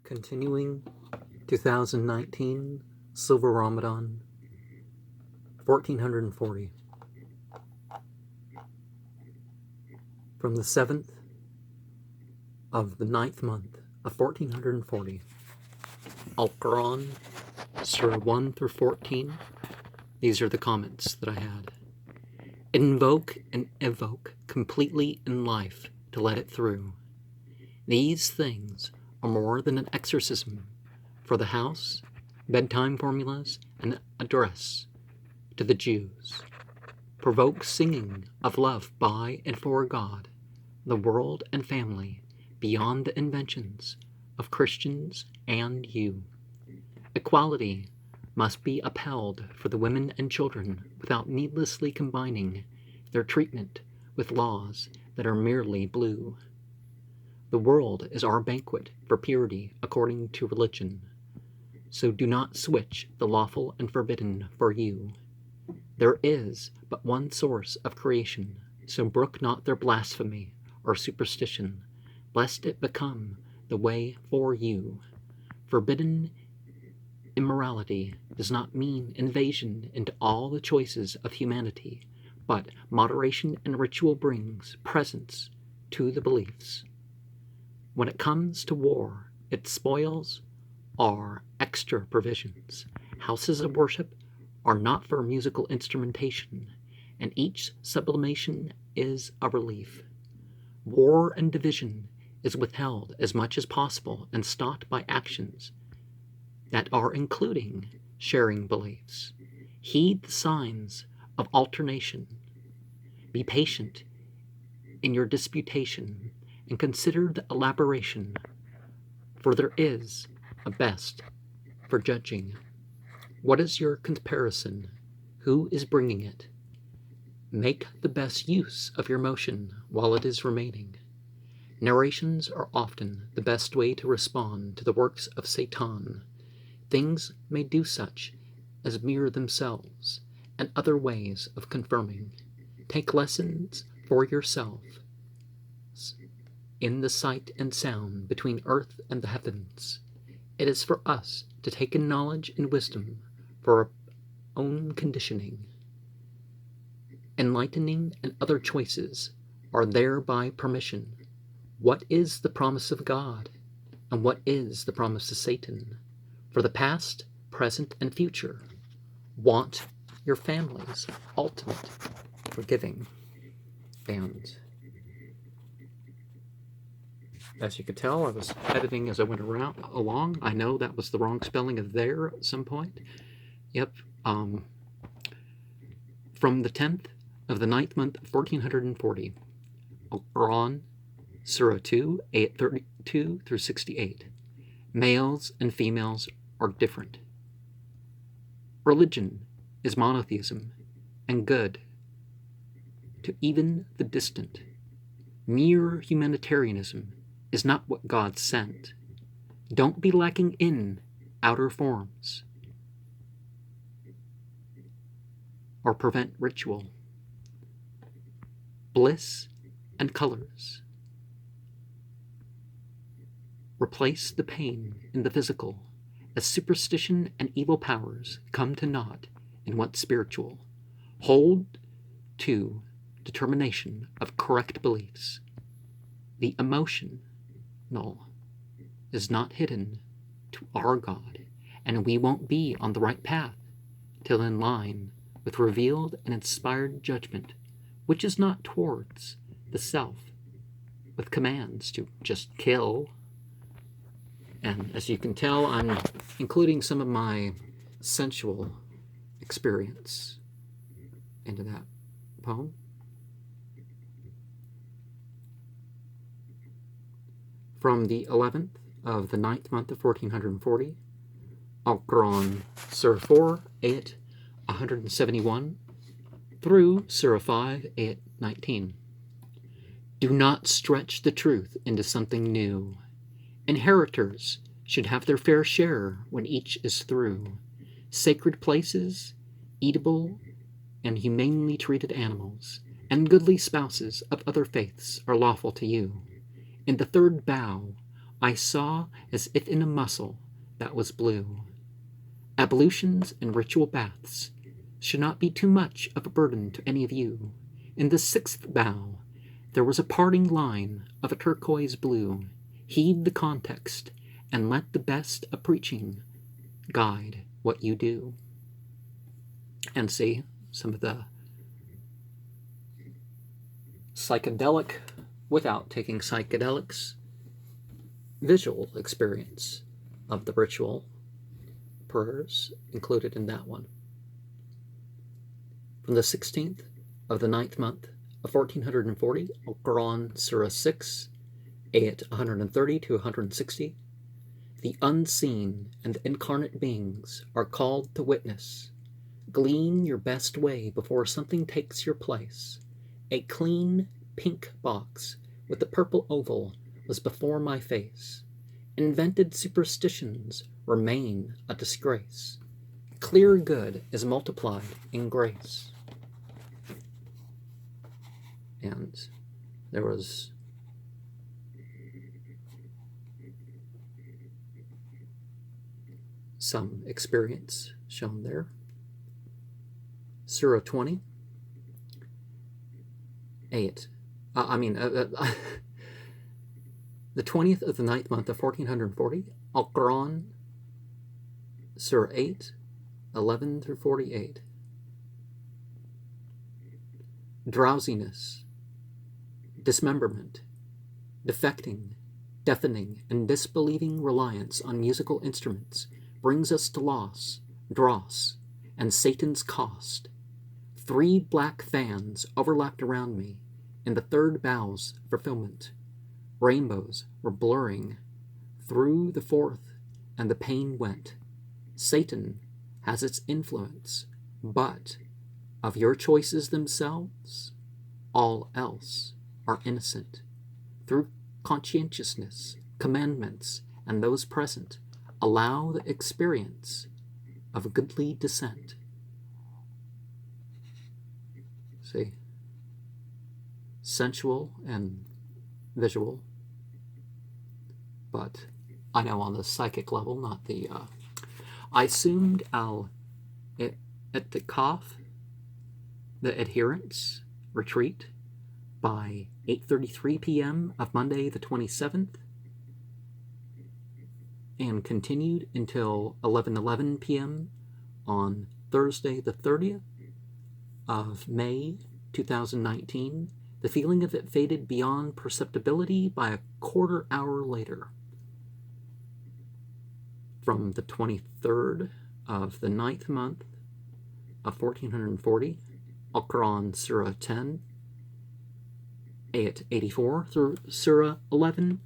Continuing 2019 Silver Ramadan 1440. From the 7th of the 9th month of 1440. Al-Quran, Surah 1 through 14. These are the comments that I had. Invoke and evoke completely in life to let it through. These things are more than an exorcism for the house, bedtime formulas, and address to the Jews. Provoke singing of love by and for God, the world and family, beyond the inventions of Christians and you. Equality must be upheld for the women and children without needlessly combining their treatment with laws that are merely blue. The world is our banquet for purity according to religion, so do not switch the lawful and forbidden for you. There is but one source of creation, so brook not their blasphemy or superstition, lest it become the way for you. Forbidden immorality does not mean invasion into all the choices of humanity, but moderation in ritual brings presence to the beliefs. When it comes to war, its spoils are extra provisions. Houses of worship are not for musical instrumentation, and each sublimation is a relief. War and division is withheld as much as possible and stopped by actions that are including sharing beliefs. Heed the signs of alternation. Be patient in your disputation and consider the elaboration, for there is a best for judging. What is your comparison? Who is bringing it? Make the best use of your motion while it is remaining. Narrations are often the best way to respond to the works of Satan. Things may do such as mirror themselves, and other ways of confirming. Take lessons for yourself in the sight and sound between earth and the heavens. It is for us to take in knowledge and wisdom for our own conditioning. Enlightening and other choices are there by permission. What is the promise of God, and what is the promise of Satan? For the past, present, and future, want your family's ultimate forgiving. And as you could tell, I was editing as I went along. I know that was the wrong spelling of there at some point. Yep. From the 10th of the 9th month of 1440, Quran, Surah 2, 832 through 68. Males and females are different. Religion is monotheism and good to even the distant. Mere humanitarianism is not what God sent. Don't be lacking in outer forms or prevent ritual. Bliss and colors. Replace the pain in the physical as superstition and evil powers come to naught in what's spiritual. Hold to determination of correct beliefs. The emotional is not hidden to our God, and we won't be on the right path till in line with revealed and inspired judgment, which is not towards the self, with commands to just kill. And as you can tell, I'm including some of my sensual experience into that poem. From the 11th of the 9th month of 1440, Al-Quran, Surah 4, 8, 171, through Surah 5, 8, 19. Do not stretch the truth into something new. Inheritors should have their fair share when each is through. Sacred places, eatable and humanely treated animals, and goodly spouses of other faiths are lawful to you. In the third bough I saw as if in a muscle that was blue. Ablutions and ritual baths should not be too much of a burden to any of you. In the sixth bow, there was a parting line of a turquoise blue. Heed the context, and let the best of preaching guide what you do. And see some of the psychedelic, without taking psychedelics, visual experience of the ritual prayers included in that one. From the 16th of the 9th month of 1440, Al-Quran, Surah 6, ayat 130 to 160, the unseen and incarnate beings are called to witness. Glean your best way before something takes your place. A clean pink box with a purple oval was before my face. Invented superstitions remain a disgrace. Clear good is multiplied in grace. And there was some experience shown there. Surah 20, ayat. The 20th of the 9th month of 1440, Al-Quran, Surah 8, 11 through 48. Drowsiness, dismemberment, defecting, deafening, and disbelieving reliance on musical instruments brings us to loss, dross, and Satan's cost. 3 black fans overlapped around me in the third bow's fulfillment. Rainbows were blurring through the fourth, and the pain went. Satan has its influence, but of your choices themselves, all else are innocent. Through conscientiousness, commandments, and those present, allow the experience of goodly descent. See? Sensual and visual, but I know on the psychic level, not the... I assumed at the cough, the adherents retreat by 8:33 p.m. of Monday the 27th, and continued until 11:11 p.m. on Thursday the 30th of May 2019. The feeling of it faded beyond perceptibility by a quarter hour later. From the 23rd of the 9th month of 1440, Al-Quran, Surah 10, ayat 84 through Surah 11,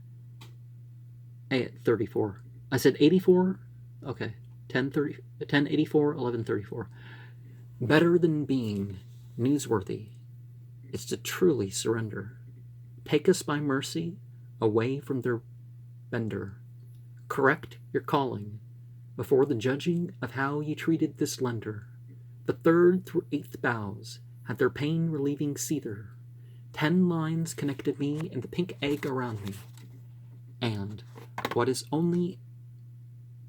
ayat 34. I said 84? Okay. 1084, 1134. Better than being newsworthy is to truly surrender. Take us by mercy away from their bender. Correct your calling before the judging of how you treated this lender. The 3rd through 8th bows had their pain-relieving seether. 10 lines connected me and the pink egg around me. And what is only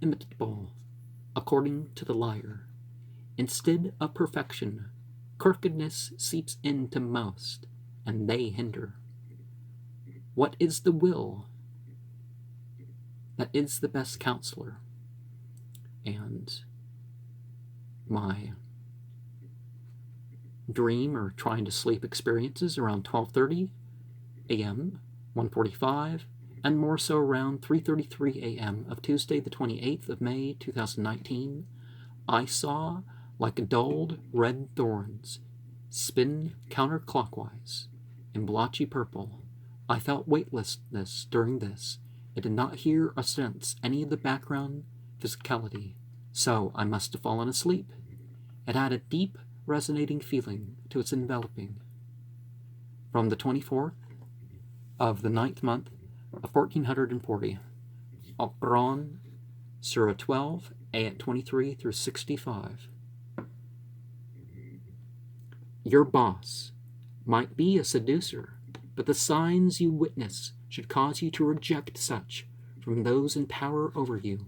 imitable, according to the liar, instead of perfection, crookedness seeps into most, and they hinder. What is the will? That is the best counselor. And my dream or trying to sleep experiences around 12:30 a.m., 1:45, and more so around 3:33 a.m. of Tuesday the 28th of May 2019, I saw, like dulled red thorns, spin counterclockwise in blotchy purple. I felt weightlessness during this. I did not hear or sense any of the background physicality, so I must have fallen asleep. It had a deep, resonating feeling to its enveloping. From the 24th of the 9th month of 1440, Al-Quran, Surah 12, ayat 23 through 65. Your boss might be a seducer, but the signs you witness should cause you to reject such from those in power over you.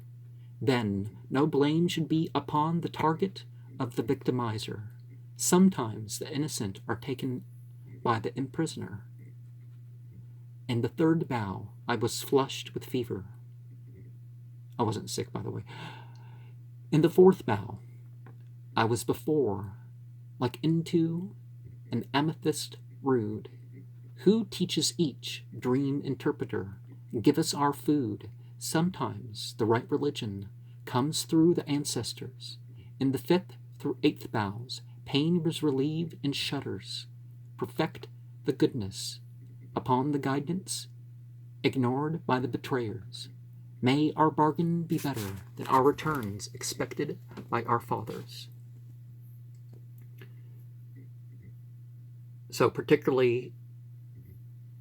Then no blame should be upon the target of the victimizer. Sometimes the innocent are taken by the imprisoner. In the third bow, I was flushed with fever. I wasn't sick, by the way. In the fourth bow, I was before, like into an amethyst rude. Who teaches each dream interpreter? Give us our food. Sometimes the right religion comes through the ancestors. In the fifth through eighth bows, pain was relieved in shudders. Perfect the goodness upon the guidance ignored by the betrayers. May our bargain be better than our returns expected by our fathers. So particularly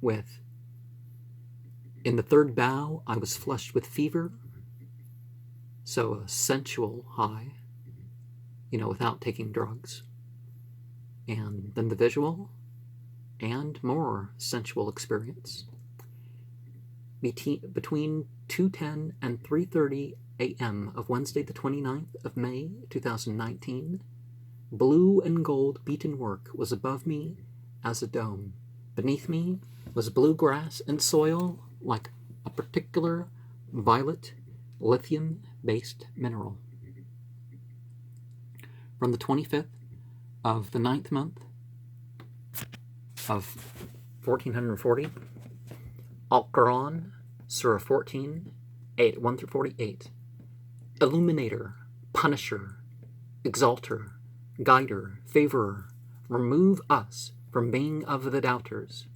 with, in the third bow, I was flushed with fever, so a sensual high, without taking drugs. And then the visual and more sensual experience. Between 2:10 and 3:30 a.m. of Wednesday the 29th of May 2019, blue and gold beaten work was above me as a dome. Beneath me was blue grass and soil like a particular violet lithium-based mineral. From the 25th of the 9th month of 1440, Al-Quran, Surah 14, 8, 1 through 48. Illuminator, Punisher, Exalter, Guider, Favorer, remove us from being of the doubters.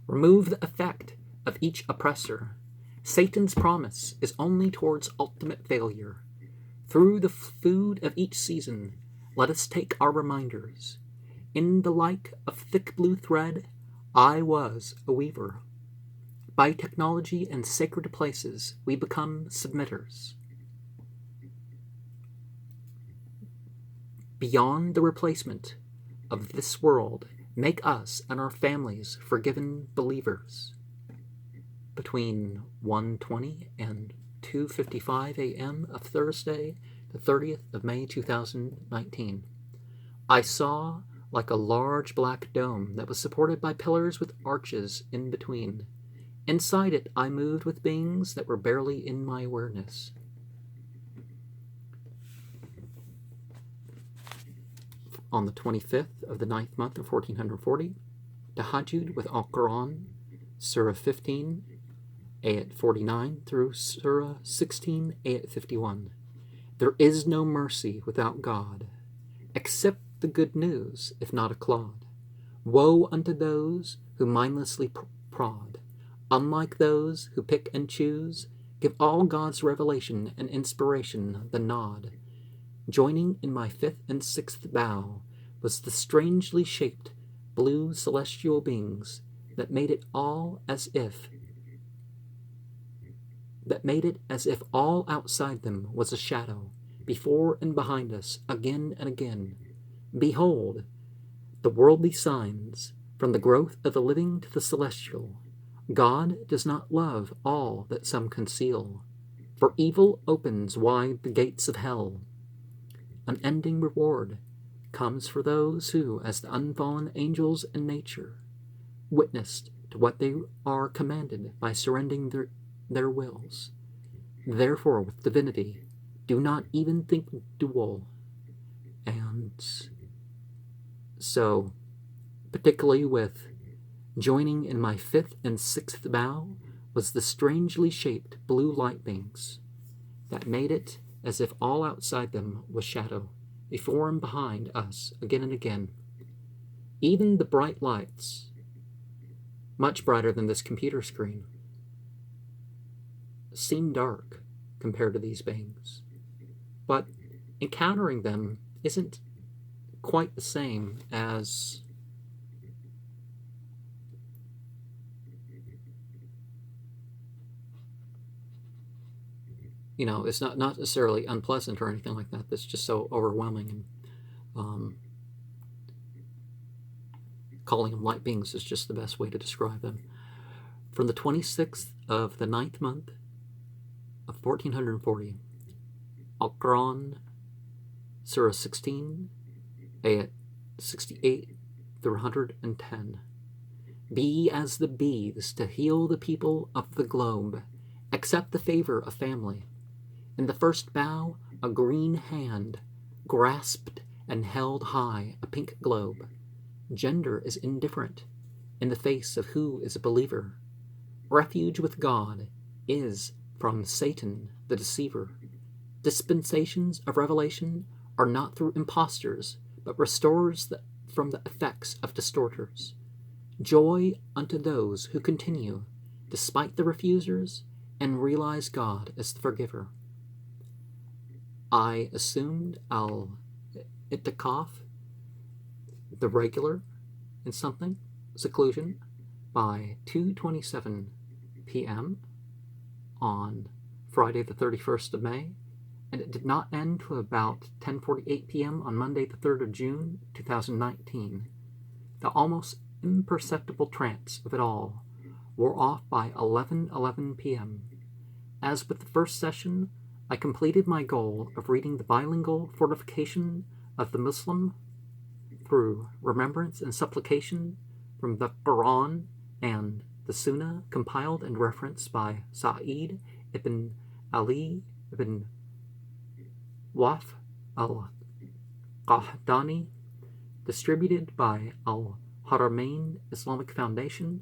Remove the effect of each oppressor. Satan's promise is only towards ultimate failure. Through the food of each season, let us take our reminders. In the like of thick blue thread, I was a weaver. By technology and sacred places, we become submitters. Beyond the replacement of this world, make us and our families forgiven believers. Between 1:20 and 2:55 a.m. of Thursday, the 30th of May 2019, I saw like a large black dome that was supported by pillars with arches in between. Inside it, I moved with beings that were barely in my awareness. On the 25th of the 9th month of 1440, Tahajjud with Al-Quran, Surah 15, Ayat 49 through Surah 16, Ayat 51. There is no mercy without God. Accept the good news, if not a clod. Woe unto those who mindlessly prod. Unlike those who pick and choose, give all God's revelation and inspiration the nod. Joining in my fifth and sixth bow was the strangely shaped blue celestial beings that made it as if all outside them was a shadow, before and behind us, again and again. Behold, the worldly signs, from the growth of the living to the celestial. God does not love all that some conceal, for evil opens wide the gates of hell. Unending reward comes for those who, as the unfallen angels in nature, witnessed to what they are commanded by surrendering their wills. Therefore, with divinity, do not even think dual. And so, particularly with joining in my fifth and sixth bow was the strangely shaped blue light beings that made it as if all outside them was shadow, before and behind us, again and again. Even the bright lights, much brighter than this computer screen, seem dark compared to these beings. But encountering them isn't quite the same as it's not necessarily unpleasant or anything like that. That's just so overwhelming. And calling them light beings is just the best way to describe them. From the 26th of the 9th month of 1440. Al-Quran, Surah 16, Ayat 68 through 110. Be as the bees to heal the people of the globe. Accept the favor of family. In the first bow, a green hand grasped and held high a pink globe. Gender is indifferent in the face of who is a believer. Refuge with God is from Satan the deceiver. Dispensations of revelation are not through impostors, but restorers from the effects of distorters. Joy unto those who continue, despite the refusers, and realize God as the forgiver. I assumed al-Itikaf, the regular in something, seclusion, by 2:27 p.m. on Friday the 31st of May, and it did not end to about 10:48 p.m. on Monday the 3rd of June, 2019. The almost imperceptible trance of it all wore off by 11:11 p.m. As with the first session, I completed my goal of reading the bilingual fortification of the Muslim through remembrance and supplication from the Quran and the Sunnah compiled and referenced by Sa'id ibn Ali ibn Waf al-Qahdani, distributed by Al-Haramain Islamic Foundation.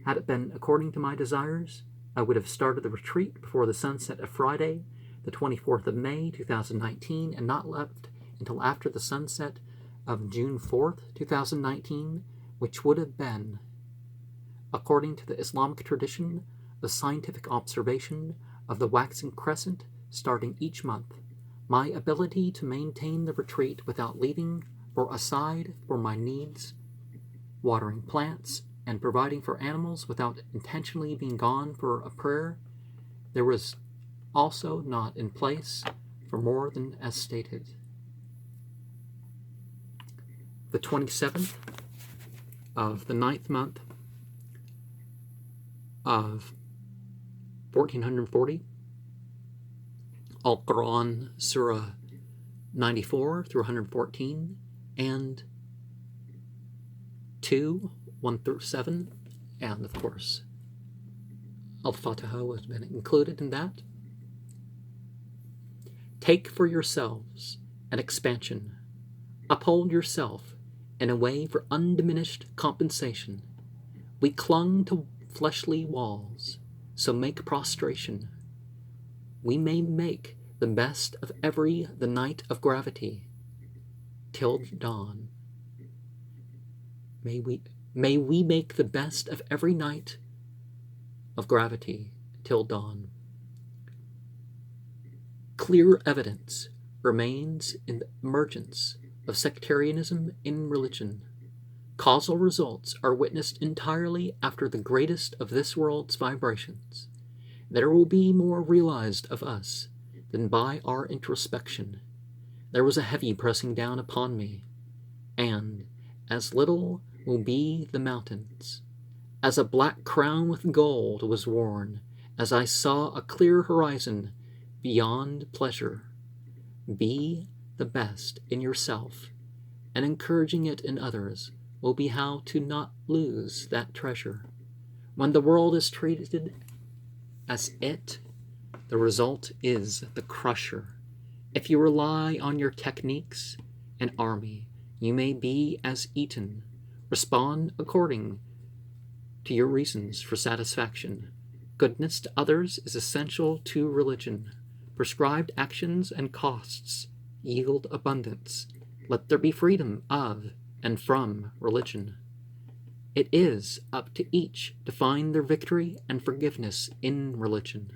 Had it been according to my desires, I would have started the retreat before the sunset of Friday, the 24th of May, 2019, and not left until after the sunset of June 4th, 2019, which would have been, according to the Islamic tradition, the scientific observation of the waxing crescent starting each month. My ability to maintain the retreat without leaving for aside for my needs, watering plants, and providing for animals without intentionally being gone for a prayer, there was also not in place for more than as stated. The 27th of the 9th month of 1440, Al-Quran, Surah 94 through 114, and 2, 1 through 7, and of course, Al-Fatiha has been included in that. Take for yourselves an expansion. Uphold yourself in a way for undiminished compensation. We clung to fleshly walls, so make prostration. We may make the best of the night of gravity till dawn. May we make the best of every night of gravity till dawn. Clear evidence remains in the emergence of sectarianism in religion. Causal results are witnessed entirely after the greatest of this world's vibrations. There will be more realized of us than by our introspection. There was a heavy pressing down upon me, and as little will be the mountains. As a black crown with gold was worn, as I saw a clear horizon beyond pleasure. Be the best in yourself, and encouraging it in others will be how to not lose that treasure. When the world is treated as it, the result is the crusher. If you rely on your techniques and army, you may be as eaten. Respond according to your reasons for satisfaction. Goodness to others is essential to religion. Prescribed actions and costs yield abundance. Let there be freedom of and from religion. It is up to each to find their victory and forgiveness in religion.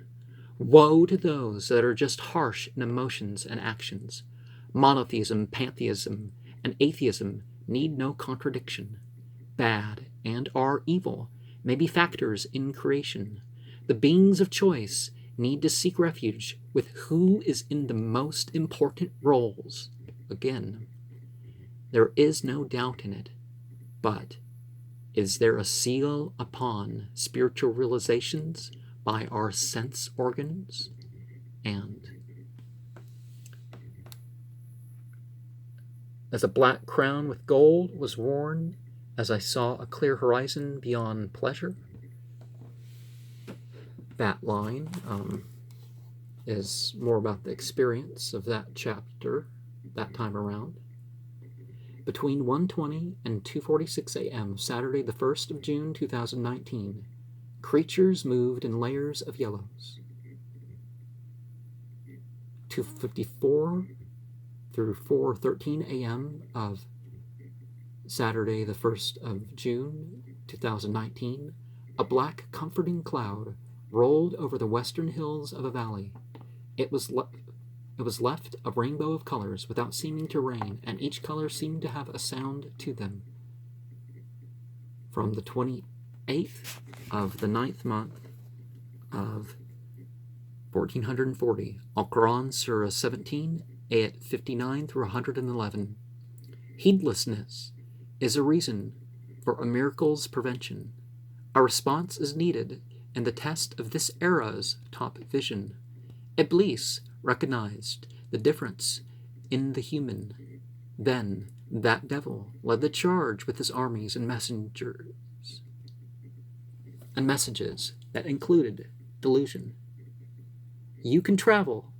Woe to those that are just harsh in emotions and actions. Monotheism, pantheism, and atheism need no contradiction. Bad and or evil may be factors in creation. The beings of choice need to seek refuge with who is in the most important roles. Again, there is no doubt in it, but is there a seal upon spiritual realizations by our sense organs, and as a black crown with gold was worn, as I saw a clear horizon beyond pleasure. That line is more about the experience of that chapter that time around. Between 1:20 and 2:46 a.m. Saturday the 1st of June 2019, creatures moved in layers of yellows. 2:54 through 4:13 a.m. of Saturday the 1st of June 2019, a black comforting cloud rolled over the western hills of a valley. It was left a rainbow of colors without seeming to rain, and each color seemed to have a sound to them. From the 28th of the 9th month of 1440, Al-Quran, Surah 17, ayat 59 through 111. Heedlessness is a reason for a miracle's prevention. A response is needed in the test of this era's top vision. Iblis recognized the difference in the human. Then that devil led the charge with his armies and messengers and messages that included delusion. You can travel,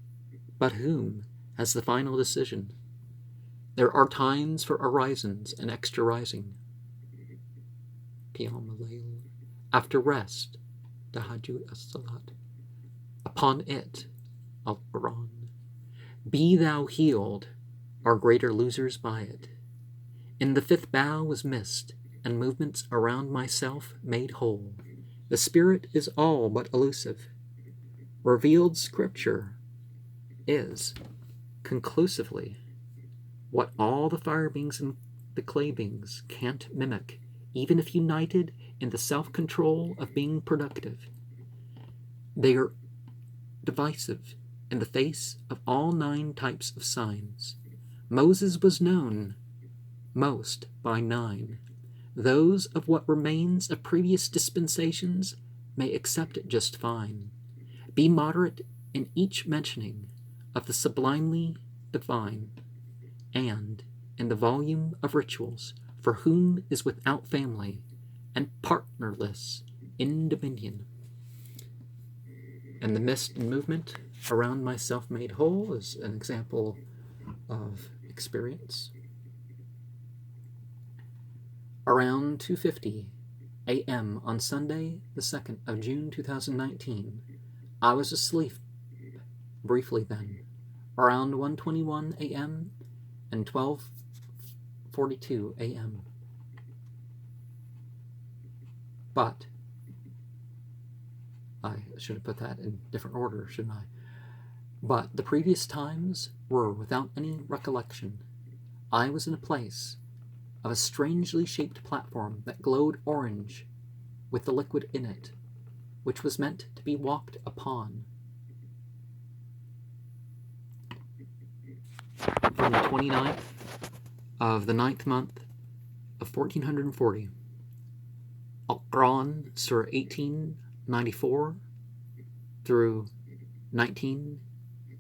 but whom has the final decision? There are times for arisings and extra rising. Qiyam al-layl. After rest, tahajjud as-salat. Upon it, Al-Quran. Be thou healed, are greater losers by it. In the fifth bough was mist, and movements around myself made whole. The spirit is all but elusive. Revealed scripture is, conclusively, what all the fire beings and the clay beings can't mimic, even if united in the self-control of being productive. They are divisive in the face of all 9 types of signs. Moses was known most by 9. Those of what remains of previous dispensations may accept it just fine. Be moderate in each mentioning of the sublimely divine, and in the volume of rituals for whom is without family and partnerless in dominion. And the mist and movement around myself made whole is an example of experience. Around 2:50 a.m. on Sunday, the 2nd of June 2019, I was asleep briefly then. Around 1:21 a.m. and 12:42 a.m. But I should have put that in different order, shouldn't I? But the previous times were without any recollection. I was in a place of a strangely shaped platform that glowed orange with the liquid in it, which was meant to be walked upon. From the 29th of the 9th month of 1440, Al-Quran, Surah 1894 through 19,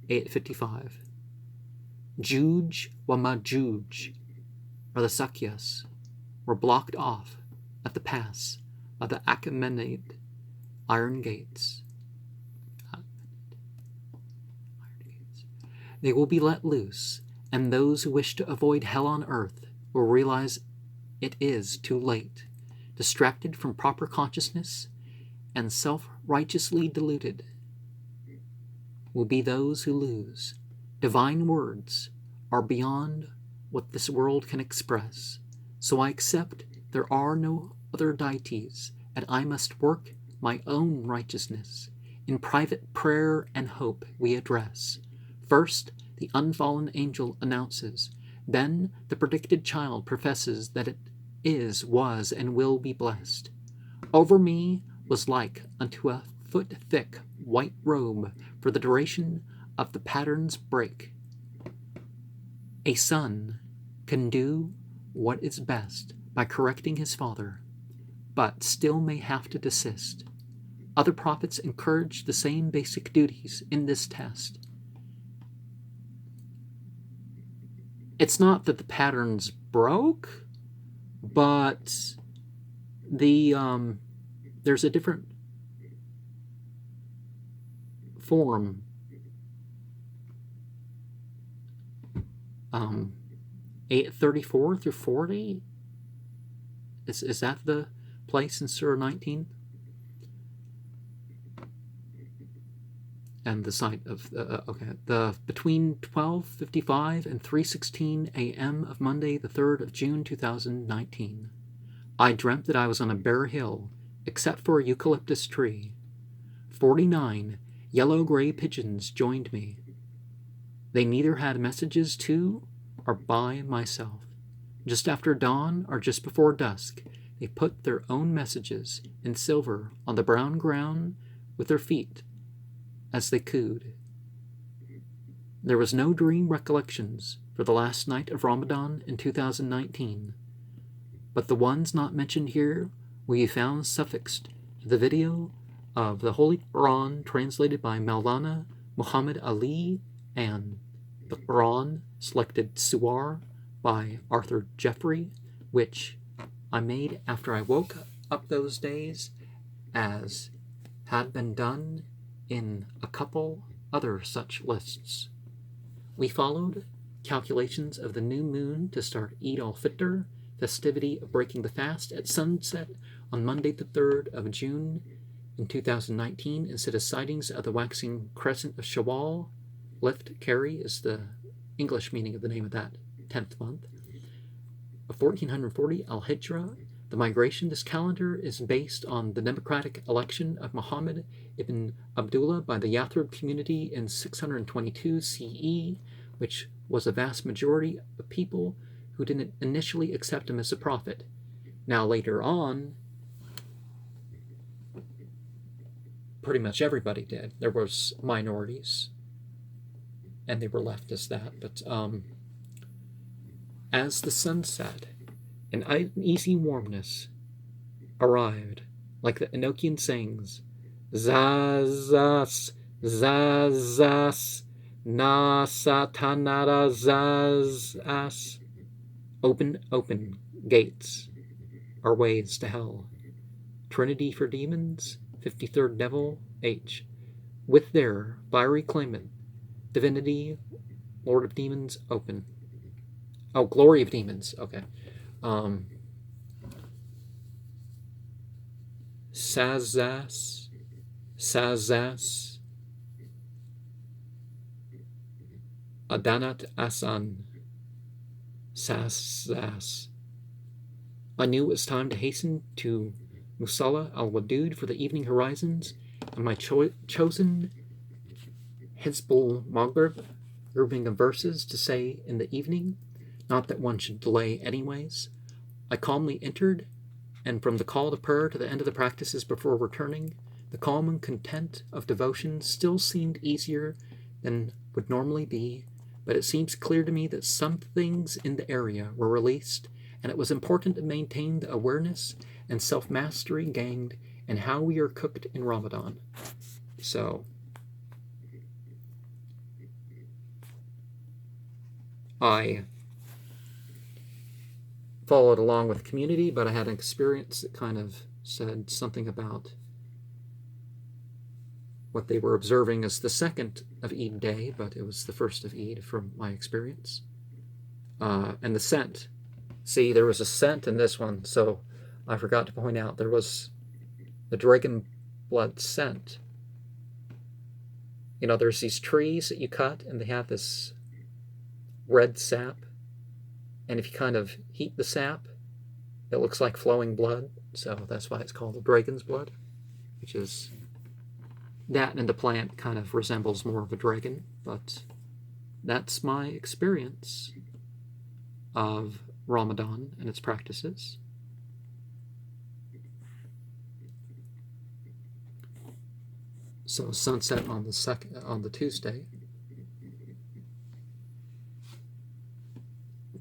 ayat 55. Juj wa Majuj, or the Sakyas, were blocked off at the pass of the Achaemenid iron gates. They will be let loose, and those who wish to avoid hell on earth will realize it is too late. Distracted from proper consciousness and self-righteously deluded will be those who lose. Divine words are beyond what this world can express, so I accept there are no other deities, and I must work my own righteousness. In private prayer and hope we address. First, the unfallen angel announces. Then the predicted child professes that it is, was, and will be blessed. Over me was like unto a foot-thick white robe for the duration of the pattern's break. A son can do what is best by correcting his father, but still may have to desist. Other prophets encouraged the same basic duties in this test. It's not that the patterns broke, but there's a different form. 834 through 40? Is that the place in Surah 19? And the site of the between 12:55 and 3:16 a.m. of Monday, the 3rd of June 2019. I dreamt that I was on a bare hill, except for a eucalyptus tree. 49 yellow-gray pigeons joined me. They neither had messages to or by myself. Just after dawn or just before dusk, they put their own messages in silver on the brown ground with their feet as they cooed. There was no dream recollections for the last night of Ramadan in 2019, but the ones not mentioned here will be found suffixed to the video of the Holy Quran translated by Maulana Muhammad Ali and the Quran selected Suwar by Arthur Jeffrey, which I made after I woke up those days, as had been done in a couple other such lists. We followed calculations of the new moon to start Eid al-Fitr, festivity of breaking the fast, at sunset on Monday the 3rd of June in 2019, instead of sightings of the waxing crescent of Shawwal. Lift Kari is the English meaning of the name of that 10th month. Of 1440 Al-Hijra, the migration. This calendar is based on the democratic election of Muhammad ibn Abdullah by the Yathrib community in 622 CE, which was a vast majority of people who didn't initially accept him as a prophet. Now later on, pretty much everybody did. There was minorities, and they were left as that. But as the sun set, an uneasy warmness arrived, like the Enochian sings, Zazas, Zazas, Na Satanara Zazas. Open, open gates are ways to hell. Trinity for demons, 53rd Devil, H. With their fiery claimant, divinity, Lord of demons, open. Oh, glory of demons, okay. Sazas, Sazas, Adanat Asan, Sazas. I knew it was time to hasten to Musalla al-Wadud for the evening horizons, and my chosen Hizbul Maghrib grouping of verses to say in the evening, not that one should delay anyways. I calmly entered, and from the call to prayer to the end of the practices before returning, the calm and content of devotion still seemed easier than would normally be, but it seems clear to me that some things in the area were released, and it was important to maintain the awareness and self-mastery gained in how we are cooked in Ramadan. So, I followed along with community, but I had an experience that kind of said something about what they were observing as the second of Eid day, but it was the first of Eid from my experience. And the scent. See, there was a scent in this one, so I forgot to point out there was the dragon blood scent. You know, there's these trees that you cut, and they have this red sap, and if you kind of heat the sap, it looks like flowing blood, so that's why it's called the dragon's blood, which is that, and the plant kind of resembles more of a dragon. But that's my experience of Ramadan and its practices. So sunset on the Tuesday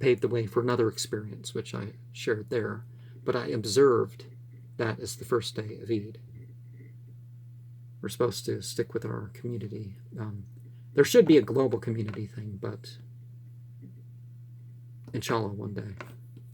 paved the way for another experience, which I shared there, but I observed that as the first day of Eid. We're supposed to stick with our community. There should be a global community thing, but inshallah one day.